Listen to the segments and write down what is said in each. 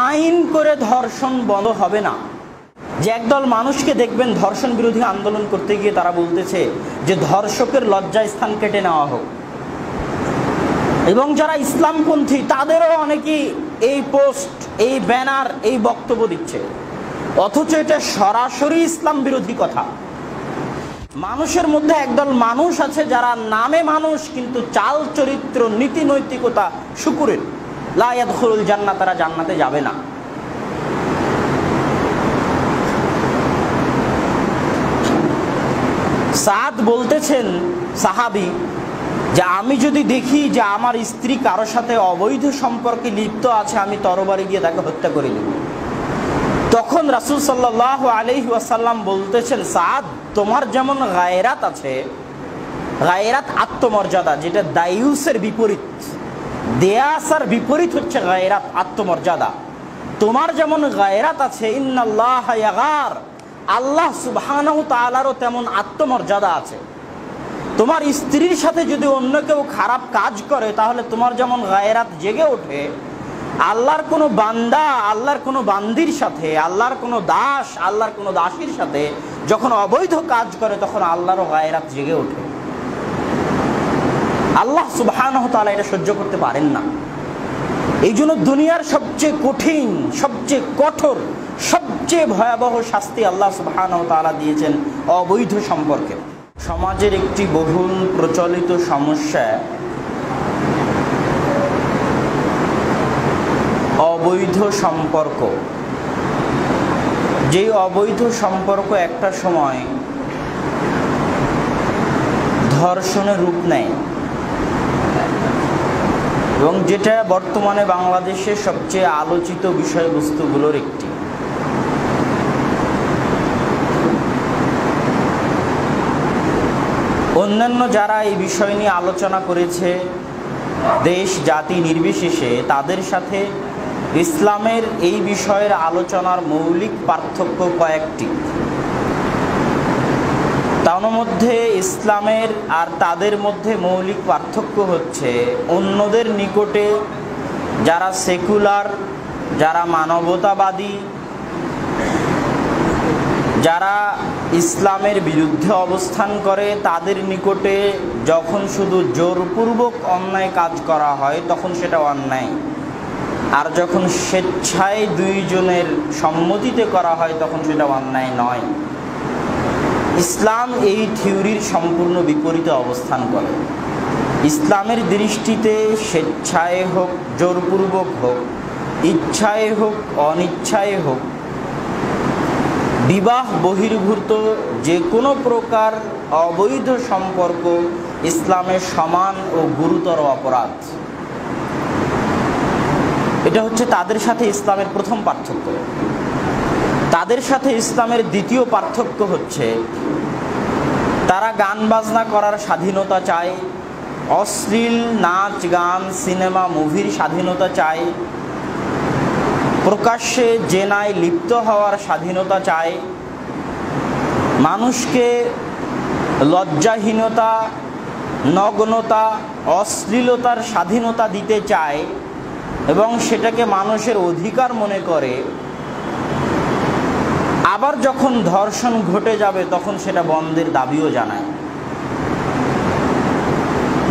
আইন করে ধর্ষণ বন্ধ হবে না। যে একদল মানুষকে দেখবেন ধর্ষণ বিরোধী আন্দোলন করতে গিয়ে তারা বলতেছে যে ধর্ষকের লজ্জাস্থান কেটে নেওয়া হোক, এবং যারা ইসলামপন্থী তাদেরও অনেকেই এই পোস্ট, এই ব্যানার, এই বক্তব্য দিচ্ছে, অথচ এটা সরাসরি ইসলাম বিরোধী কথা। মানুষের মধ্যে একদল মানুষ আছে যারা নামে মানুষ কিন্তু চাল চরিত্র নীতি নৈতিকতা শুকুরের, লা ইয়াদখুলুল জান্নাত, তারা জান্নাতে যাবে না। সাদ বলতেছেন, সাহাবী, যে আমি যদি দেখি যে আমার স্ত্রী কারোর সাথে অবৈধ সম্পর্কে লিপ্ত আছে, আমি তরবারি দিয়ে তাকে হত্যা করে দেব। তখন রাসূল সাল্লাল্লাহু আলাইহি ওয়াসাল্লাম বলতেছেন, সাদ, তোমার যেমন গায়রাত আছে, গায়রাত আত্মমর্যাদা, যেটা দায়ুসের বিপরীত, দেয়াসার বিপরীত হচ্ছে গায়রাত আত্মমর্যাদা, তোমার যেমন গায়রাত আছে, ইন্নাল্লাহা ইয়াগার, আল্লাহ সুবহানাহু তাআলারও তেমন আত্মমর্যাদা আছে। তোমার স্ত্রীর সাথে যদি অন্য কেউ খারাপ কাজ করে তাহলে তোমার যেমন গায়রাত জেগে ওঠে, আল্লাহর কোনো বান্দা আল্লাহর কোনো বান্দির সাথে, আল্লাহর কোনো দাস আল্লাহর কোনো দাসীর সাথে যখন অবৈধ কাজ করে তখন আল্লাহরও গায়রাত জেগে ওঠে। আল্লাহ সুবহানাহু তাআলা এটা সহ্য করতে পারেন না। এই জন্য দুনিয়ার সবচেয়ে কঠিন, সবচেয়ে কঠোর, সবচেয়ে ভয়াবহ শাস্তি আল্লাহ সুবহানাহু তাআলা দিয়েছেন অবৈধ সম্পর্কে। সমাজের একটি বহুল প্রচলিত সমস্যা অবৈধ সম্পর্ক। যেই অবৈধ সম্পর্ক একটা সময় ধর্ষণের রূপ নেয়, এবং যেটা বর্তমানে বাংলাদেশের সবচেয়ে আলোচিত বিষয়বস্তুগুলোর একটি। অন্যান্য যারা এই বিষয় নিয়ে আলোচনা করেছে দেশ জাতি নির্বিশেষে, তাদের সাথে ইসলামের এই বিষয়ের আলোচনার মৌলিক পার্থক্য কয়েকটি। তার মধ্যে ইসলামের আর তাদের মধ্যে মৌলিক পার্থক্য হচ্ছে, অন্যদের নিকটে যারা সেকুলার, যারা মানবতাবাদী, যারা ইসলামের বিরুদ্ধে অবস্থান করে, তাদের নিকটে যখন শুধু জোরপূর্বক অন্যায় কাজ করা হয় তখন সেটা অন্যায়, আর যখন স্বেচ্ছায় দুইজনের সম্মতিতে করা হয় তখন সেটা অন্যায় নয়। ইসলাম এই থিওরির সম্পূর্ণ বিপরীতে অবস্থান করে। ইসলামের দৃষ্টিতে স্বেচ্ছায় হোক, জোরপূর্বক হোক, ইচ্ছায় হোক, অনিচ্ছায় হোক, বিবাহ বহির্ভূত যে কোনো প্রকার অবৈধ সম্পর্ক ইসলামের সমান ও গুরুতর অপরাধ। এটা হচ্ছে তাদের সাথে ইসলামের প্রথম পার্থক্য। তাদের সাথে ইসলামের দ্বিতীয় পার্থক্য হচ্ছে, তারা গান বাজনা করার স্বাধীনতা চায়, অশ্লীল নাচ গান সিনেমা মুভির স্বাধীনতা চায়, প্রকাশ্যে জেনায় লিপ্ত হওয়ার স্বাধীনতা চায়, মানুষকে লজ্জাহীনতা, নগ্নতা, অশ্লীলতার স্বাধীনতা দিতে চায় এবং সেটাকে মানুষের অধিকার মনে করে। আবার যখন ধর্ষণ ঘটে যাবে তখন সেটা বন্ধের দাবিও জানায়।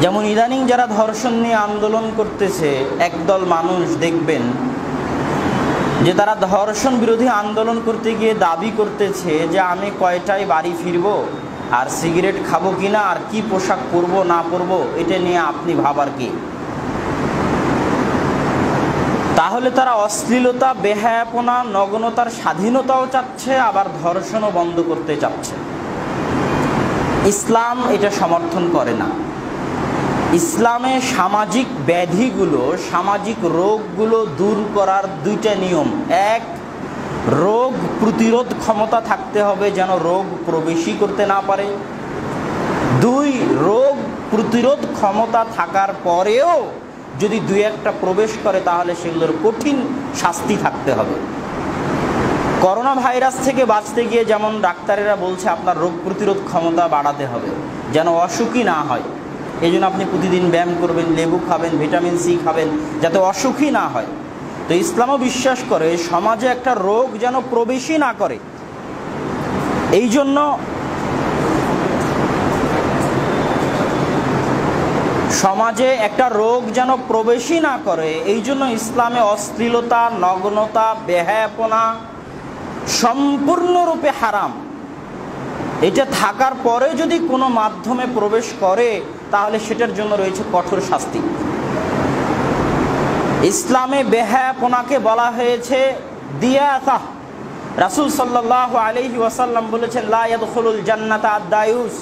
যেমন ইদানিং যারা ধর্ষণ নিয়ে আন্দোলন করতেছে, একদল মানুষ দেখবেন যে তারা ধর্ষণ বিরোধী আন্দোলন করতে গিয়ে দাবি করতেছে যে আমি কয়টায় বাড়ি ফিরবো, আর সিগারেট খাবো কিনা, আর কি পোশাক পরবো না পরবো, এটা নিয়ে আপনি ভাবার কি? তাহলে তারা অশ্লীলতা, বেহায়াপনা, নগ্নতার স্বাধীনতাও চাচ্ছে, আবার ধর্ষণও বন্ধ করতে চাচ্ছে। ইসলাম এটা সমর্থন করে না। ইসলামে সামাজিক ব্যাধিগুলো, সামাজিক রোগগুলো দূর করার দুইটা নিয়ম। এক, রোগ প্রতিরোধ ক্ষমতা থাকতে হবে যেন রোগ প্রবেশই করতে না পারে। দুই, রোগ প্রতিরোধ ক্ষমতা থাকার পরেও যদি দুই একটা প্রবেশ করে তাহলে সেগুলোর কঠিন শাস্তি থাকতে হবে। করোনা ভাইরাস থেকে বাঁচতে গিয়ে যেমন ডাক্তারেরা বলছে আপনার রোগ প্রতিরোধ ক্ষমতা বাড়াতে হবে যেন অসুখী না হয়, এই জন্য আপনি প্রতিদিন ব্যায়াম করবেন, লেবু খাবেন, ভিটামিন সি খাবেন যাতে অসুখী না হয়। তো তো ইসলামও বিশ্বাস করে সমাজে একটা রোগ যেন প্রবেশই না করে। এই জন্য সমাজে একটা রোগ যেন প্রবেশই না করে, এই জন্য ইসলামে অশ্লীলতা, নগ্নতা, বেহায়াপনা সম্পূর্ণরূপে হারাম। এটা থাকার পরে যদি কোনো মাধ্যমে প্রবেশ করে তাহলে সেটার জন্য রয়েছে কঠোর শাস্তি। ইসলামে বেহায়াপনাকে বলা হয়েছে দিয়াসাহ। রাসূল সাল্লাল্লাহু আলাইহি ওয়াসাল্লাম বলেছেন, লা ইয়াদখুলুল জান্নাতা আদ-দায়ুস,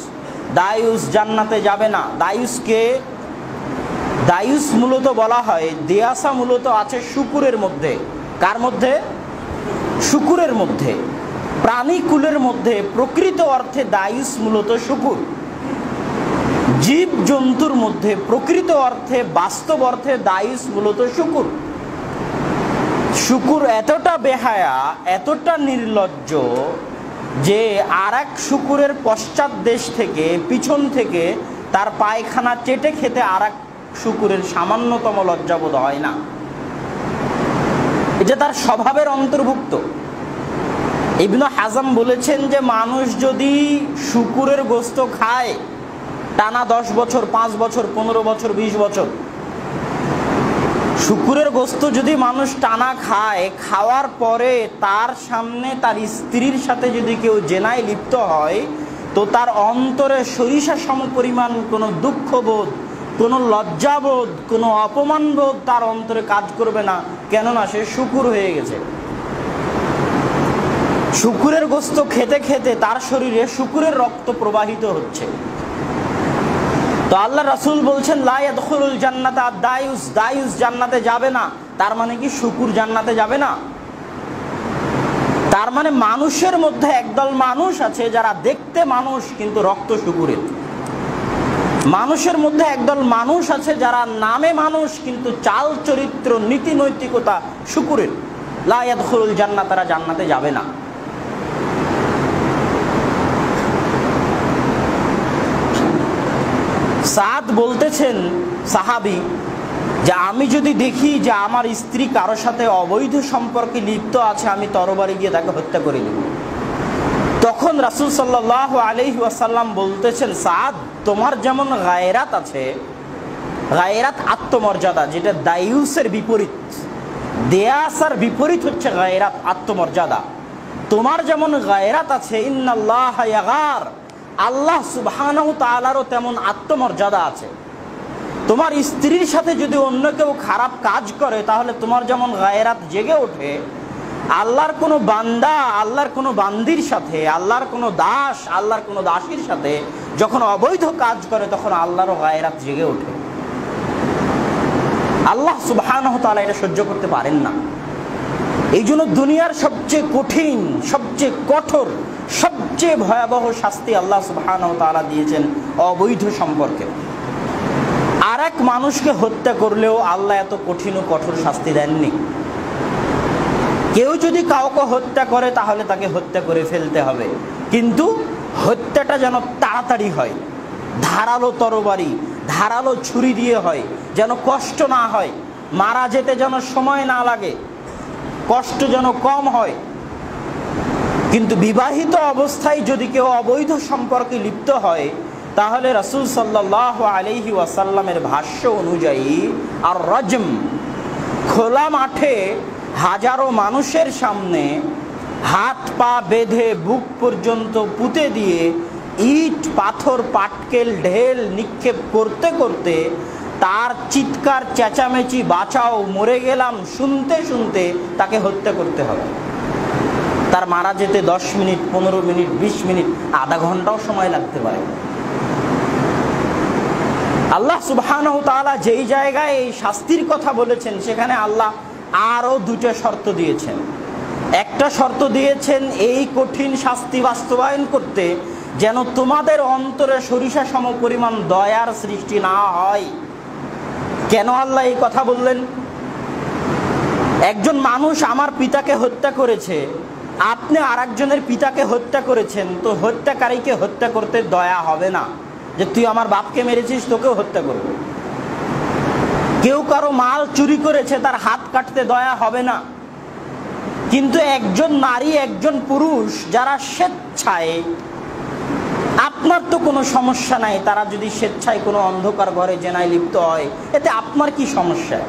দায়ুস জান্নাতে যাবে না। দায়ুস মূলত বলা হয়, দিয়াসা মূলত আছে শুকুরের মধ্যে। কার মধ্যে? শুকুরের মধ্যে, প্রাণীকুলের মধ্যে। প্রকৃত অর্থে দায়ুস মূলত শুকুর। জীব জন্তুর মধ্যে প্রকৃত অর্থে, বাস্তব অর্থে দায়ুস মূলত শুকুর। শুকুর এতটা বেহায়া, এতটা নির্লজ্জ যে আর এক শুকুরের পশ্চাৎ দেশ থেকে, পিছন থেকে তার পায়খানা চেটে খেতে আর এক শুকুরের সামান্যতম লজ্জাবোধ হয় না। এটা তার স্বভাবের অন্তর্ভুক্ত। ইবনে হাজম বলেছেন যে মানুষ যদি শুকুরের গোশত খায় টানা 10 বছর, 5 বছর, 15 বছর, 20 বছর, শুকুরের গোশত যদি মানুষ টানা খায়, খাওয়ার পরে তার সামনে তার স্ত্রীর সাথে যদি কেউ জেনায় লিপ্ত হয়, তো তার অন্তরে সরিষা সমপরিমাণ কোনো দুঃখবোধ, কোনো লজ্জাবোধ, কোনো অপমানবোধ তার অন্তরে কাজ করবে না। কেননা সে শুকুর হয়ে গেছে। শুকুরের গোশত খেতে খেতে তার শরীরে শুকুরের রক্ত প্রবাহিত হচ্ছে। তো আল্লাহ রাসূল বলছেন, লা ইয়াদখুলুল জান্নাতা আদ-দায়ুস, দায়ুস জান্নাতে যাবে না। তার মানে কি শুকুর জান্নাতে যাবে না? তার মানে মানুষের মধ্যে একদল মানুষ আছে যারা দেখতে মানুষ কিন্তু রক্ত শুকুরের। মানুষের মধ্যে একদল মানুষ আছে যারা নামে মানুষ কিন্তু চাল চরিত্র, নীতি নৈতিকতা শুকুরের। লা ইয়াদখুলুল জান্নাত, তারা জান্নাতে যাবে না। সাদ বলতেছেন, সাহাবী, যে আমি যদি দেখি যে আমার স্ত্রী কারো সাথে অবৈধ সম্পর্কে লিপ্ত আছে, আমি তরবারি দিয়ে তাকে হত্যা করে দেব। তখন রাসূল সাল্লাল্লাহু আলাইহি ওয়াসাল্লাম বলতেছেন, সাদ, তোমার যেমন গায়রাত আছে, গায়রাত আত্মমর্যাদা, যেটা দায়ুসের বিপরীত, দেয়াসার বিপরীত হচ্ছে গায়রাত, আত্মমর্যাদা। তোমার যেমন গায়রাত আছে, ইন্নাল্লাহা ইয়াগার, আল্লাহ সুবহানাহু তাআলারও তেমন আত্মমর্যাদা আছে। তোমার স্ত্রীর সাথে যদি অন্য কেউ খারাপ কাজ করে তাহলে তোমার যেমন গায়রাত জেগে ওঠে, আল্লাহর কোনো বান্দা আল্লাহর কোনো বান্দির সাথে, আল্লাহর কোনো দাস আল্লাহর কোনো দাসীর সাথে যখন অবৈধ কাজ করে তখন আল্লাহরও গায়রাত জেগে ওঠে। আল্লাহ সুবহানাহু তাআলা এটা সহ্য করতে পারেন না। এই জন্য দুনিয়ার সবচেয়ে কঠিন, সবচেয়ে কঠোর, সবচেয়ে ভয়াবহ শাস্তি আল্লাহ সুবহানাহু তাআলা দিয়েছেন অবৈধ সম্পর্কে। আর এক মানুষকে হত্যা করলেও আল্লাহ এত কঠিন ও কঠোর শাস্তি দেননি। কেউ যদি কাউকে হত্যা করে তাহলে তাকে হত্যা করে ফেলতে হবে, কিন্তু হত্যাটা যেন তাড়াতাড়ি হয়, ধারালো তরবারি, ধারালো ছুরি দিয়ে হয়, যেন কষ্ট না হয়, মারা যেতে যেন সময় না লাগে, কষ্ট যেন কম হয়। কিন্তু বিবাহিত অবস্থায় যদি কেউ অবৈধ সম্পর্কে লিপ্ত হয় তাহলে রাসূল সাল্লাল্লাহু আলাইহি ওয়াসাল্লামের ভাষ্য অনুযায়ী আর রাজম, খোলা মাঠে হাজারো মানুষের সামনে হাত পা বেঁধে বুক পর্যন্ত পুঁতে দিয়ে ইট, পাথর, পাটকেল, ঢেল নিক্ষেপ করতে করতে তার চিৎকার, চেঁচামেচি, বাঁচাও, মরে গেলাম শুনতে শুনতে তাকে হত্যা করতে হবে। তার মারা যেতে 10 মিনিট, 15 মিনিট, 20 মিনিট, আধা ঘন্টাও সময় লাগতে পারে। আল্লাহ সুবহানাহু তাআলা যেই জায়গায় এই শাস্তির কথা বলেছেন সেখানে আল্লাহ আরও 2টা শর্ত দিয়েছেন। একটা শর্ত দিয়েছেন এই কঠিন শাস্তি বাস্তবায়ন করতে যেন তোমাদের অন্তরে সরিষা সমপরিমাণ দয়ার সৃষ্টি না হয়। কেন আল্লাহ এই কথা বললেন? একজন মানুষ আমার পিতাকে হত্যা করেছে, আপনি আরেকজনের পিতাকে হত্যা করেছেন, তো হত্যাকারীকে হত্যা করতে দয়া হবে না যে তুই আমার বাপকে মেরেছিস, তোকেও হত্যা করব। কেউ কারো মাল চুরি করেছে, তার হাত কাটতে দয়া হবে না। কিন্তু একজন নারী, একজন পুরুষ যারা স্বেচ্ছায়, আপনার তো কোনো সমস্যা নাই, তারা যদি স্বেচ্ছায় কোনো অন্ধকার ঘরে জেনায় লিপ্ত হয়, এতে আপনার কি সমস্যা?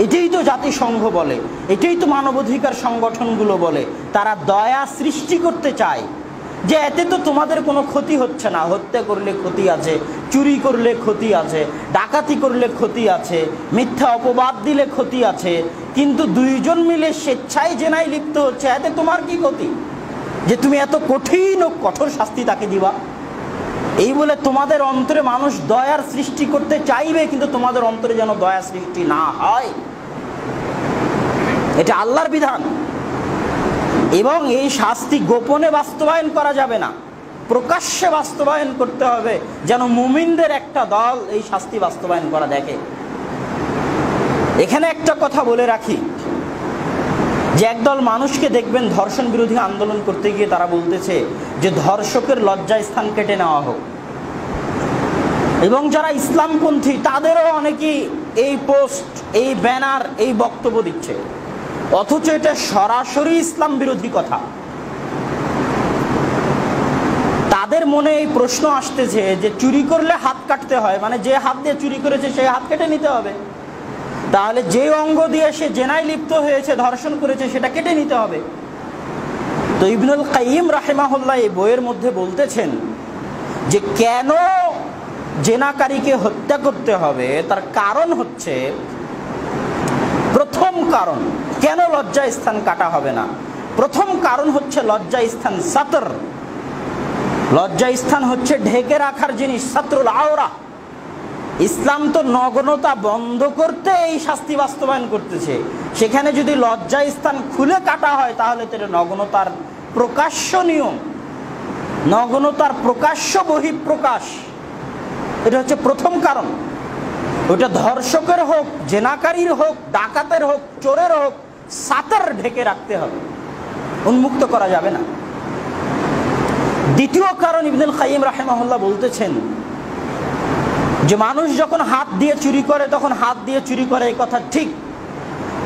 এটাই তো জাতিসংঘ বলে, এটাই তো মানবাধিকার সংগঠনগুলো বলে। তারা দয়া সৃষ্টি করতে চায় যে এতে তো তোমাদের কোনো ক্ষতি হচ্ছে না। হত্যা করলে ক্ষতি আছে, চুরি করলে ক্ষতি আছে, ডাকাতি করলে ক্ষতি আছে, মিথ্যা অপবাদ দিলে ক্ষতি আছে, কিন্তু দুইজন মিলে স্বেচ্ছায় জেনায় লিপ্ত হচ্ছে, এতে তোমার কি ক্ষতি যে তুমি এত কঠিন ও কঠোর শাস্তি তাকে দিবা? এই বলে তোমাদের অন্তরে মানুষ দয়ার সৃষ্টি করতে চাইবে, কিন্তু তোমাদের অন্তরে যেন দয়া সৃষ্টি না হয়, এটা আল্লাহর বিধান। এবং এই শাস্তি গোপনে বাস্তবায়ন করা যাবে না, প্রকাশ্যে বাস্তবায়ন করতে হবে, যেন মুমিনদের একটা দল এই শাস্তি বাস্তবায়ন করা দেখে। এখানে একটা কথা বলে রাখি যে একদল মানুষকে দেখবেন ধর্ষণ বিরোধী আন্দোলন করতে গিয়ে তারা বলতেছে যে ধর্ষকের লজ্জায় স্থান কেটে নেওয়া হোক। এবং যারা ইসলামপন্থী তাদেরও অনেকেই এই পোস্ট, এই ব্যানার, এই বক্তব্য দিচ্ছে, অথচ এটা সরাসরি ইসলাম বিরোধী কথা। তাদের মনে এই প্রশ্ন আসতেছে যে চুরি করলে হাত কাটতে হয়, মানে যে হাত দিয়ে চুরি করেছে সেই হাত কেটে নিতে হবে, তাহলে যে অঙ্গ দিয়ে সে জেনায় লিপ্ত হয়েছে, ধর্ষণ করেছে, সেটা কেটে নিতে হবে। তো ইবনুল কাইয়িম রাহিমাহুল্লাহ এই বইয়ের মধ্যে বলতেছেন যে কেন জেনাকারীকে হত্যা করতে হবে, তার কারণ হচ্ছে, প্রথম কারণ কেন লজ্জা স্থান কাটা হবে না, প্রথম কারণ হচ্ছে লজ্জা স্থান সাতর। লজ্জা স্থান হচ্ছে ঢেকে রাখার জিনিস, সাতরুল আওরা। ইসলাম তো নগ্নতা বন্ধ করতে এই শাস্তি বাস্তবায়ন করতেছে, সেখানে যদি লজ্জা স্থান খুলে কাটা হয় তাহলে তো নগ্নতার প্রকাশ্য নিয়ম, নগ্নতার প্রকাশ্য বহিঃপ্রকাশ। এটা হচ্ছে প্রথম কারণ। ওটা ধর্ষকের হোক, জেনাকারীর হোক, ডাকাতের হোক, চোরের হোক, সাতর ঢেকে রাখতে হবে, উন্মুক্ত করা যাবে না। দ্বিতীয় কারণ ইবনুল কাইয়িম রাহিমাহুল্লাহ বলতেছেন যে মানুষ যখন হাত দিয়ে চুরি করে তখন হাত দিয়ে চুরি করে, এই কথা ঠিক,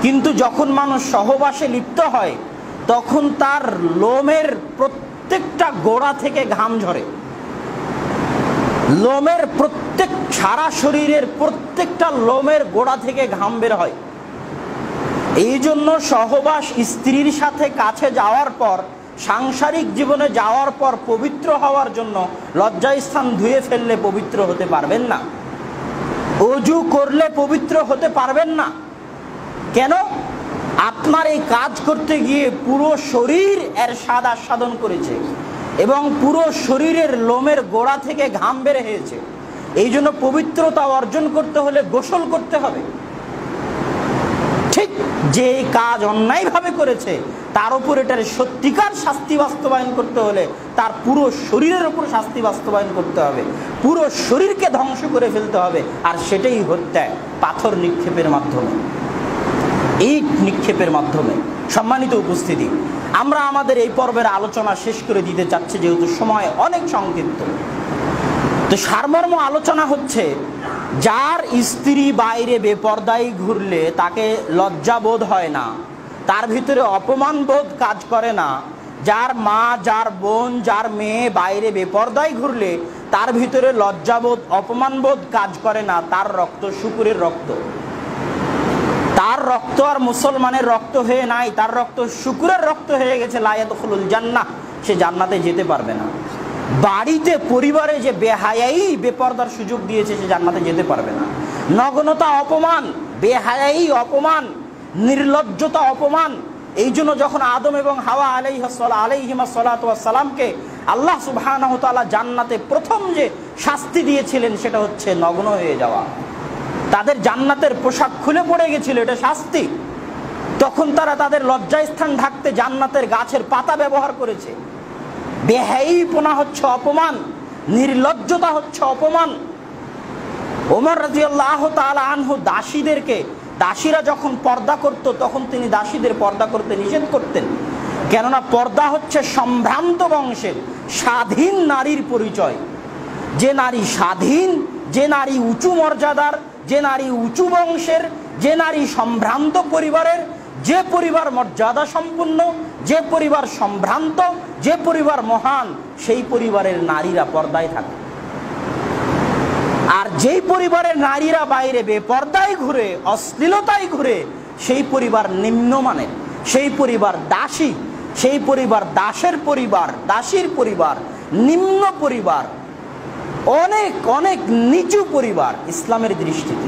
কিন্তু যখন মানুষ সহবাসে লিপ্ত হয় তখন তার লোমের প্রত্যেকটা গোড়া থেকে ঘাম ঝরে, লোমের প্রত্যেক, সারা শরীরের প্রত্যেকটা লোমের গোড়া থেকে ঘাম বের হয়। এই জন্য সহবাস স্ত্রীর সাথে কাছে যাওয়ার পর, সাংসারিক জীবনে যাওয়ার পর পবিত্র হওয়ার জন্য লজ্জাস্থান ধুয়ে ফেললে পবিত্র হতে পারবেন না, ওযু করলে পবিত্র হতে পারবেন না। কেন? আপনার এই কাজ করতে গিয়ে পুরো শরীর এর স্বাদ আস্বাদন করেছে এবং পুরো শরীরের লোমের গোড়া থেকে ঘাম বের হয়েছে। এই জন্য পবিত্রতা অর্জন করতে হলে গোসল করতে হবে। ঠিক যে কাজ অন্যায়ভাবে করেছে তার উপর এটার সত্যিকার শাস্তি বাস্তবায়ন করতে হলে তার পুরো শরীরের উপর শাস্তি বাস্তবায়ন করতে হবে, পুরো শরীরকে ধ্বংস করে ফেলতে হবে। আর সেটাই হত্যা, পাথর নিক্ষেপের মাধ্যমে, ইট নিক্ষেপের মাধ্যমে। সম্মানিত উপস্থিতি, আমরা আমাদের এই পর্বের আলোচনা শেষ করে দিতে চাচ্ছি যেহেতু সময় অনেক সংক্ষিপ্ত। তো সারমর্ম আলোচনা হচ্ছে, যার স্ত্রী বাইরে বেপরদায় ঘুরলে তাকে লজ্জা বোধ হয় না, তার ভিতরে অপমান বোধ কাজ করে না, যার মা, যার বোন, যার মেয়ে বাইরে বেপরদায় ঘুরলে তার ভিতরে লজ্জাবোধ, অপমানবোধ কাজ করে না, তার রক্ত শূকরের রক্ত, তার রক্ত আর মুসলমানের রক্ত হয়ে নাই, তার রক্ত শূকরের রক্ত হয়ে গেছে। লা ইয়াদখুলুল জান্নাহ, সে জান্নাতে যেতে পারবে না। বাড়িতে, পরিবারে যে বেহায়াই, বেপরদার সুযোগ দিয়েছে সে জান্নাতে যেতে পারবে না। নগ্নতা অপমান, বেহায়াই অপমান, নির্লজ্জতা অপমান। এই জন্য যখন আদম এবং হাওয়া আলাইহিমা সালাতু ওয়াস সালামকে আল্লাহ সুবহানাহু ওয়া তাআলা জান্নাতে প্রথম যে শাস্তি দিয়েছিলেন সেটা হচ্ছে নগ্ন হয়ে যাওয়া। তাদের জান্নাতের পোশাক খুলে পড়ে গেছিল, এটা শাস্তি। তখন তারা তাদের লজ্জাস্থান ঢাকতে জান্নাতের গাছের পাতা ব্যবহার করেছে। বেহায়াইপনা হচ্ছে অপমান, নির্লজ্জতা হচ্ছে অপমান। ওমর রাদিয়াল্লাহু তাআলা আনহু দাসীদেরকে, দাসীরা যখন পর্দা করত তখন তিনি দাসীদের পর্দা করতে নিষেধ করতেন, কেননা পর্দা হচ্ছে সম্ভ্রান্ত বংশের স্বাধীন নারীর পরিচয়। যে নারী স্বাধীন, যে নারী উঁচু মর্যাদার, যে নারী উঁচু বংশের, যে নারী সম্ভ্রান্ত পরিবারের, যে পরিবার মর্যাদা সম্পন্ন, যে পরিবার সম্ভ্রান্ত, যে পরিবার মহান, সেই পরিবারের নারীরা পর্দায় থাকে। আর যেই পরিবারের নারীরা বাইরে বেপর্দায় ঘুরে, অশ্লীলতায় ঘুরে, সেই পরিবার নিম্নমানের, সেই পরিবার দাসী, সেই পরিবার দাসের পরিবার, দাসীর পরিবার, নিম্ন পরিবার, অনেক অনেক নিচু পরিবার ইসলামের দৃষ্টিতে।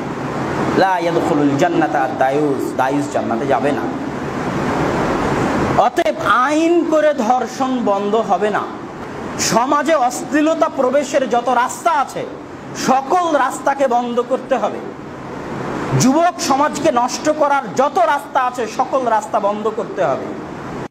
লা ইয়াদখুলুল জান্নাতা দায়ুস, দায়ুস জান্নাতে যাবে না। অতএব আইন করে ধর্ষণ বন্ধ হবে না। সমাজে অশ্লীলতা প্রবেশের যত রাস্তা আছে সকল রাস্তাকে বন্ধ করতে হবে। যুবক সমাজকে নষ্ট করার যত রাস্তা আছে সকল রাস্তা বন্ধ করতে হবে।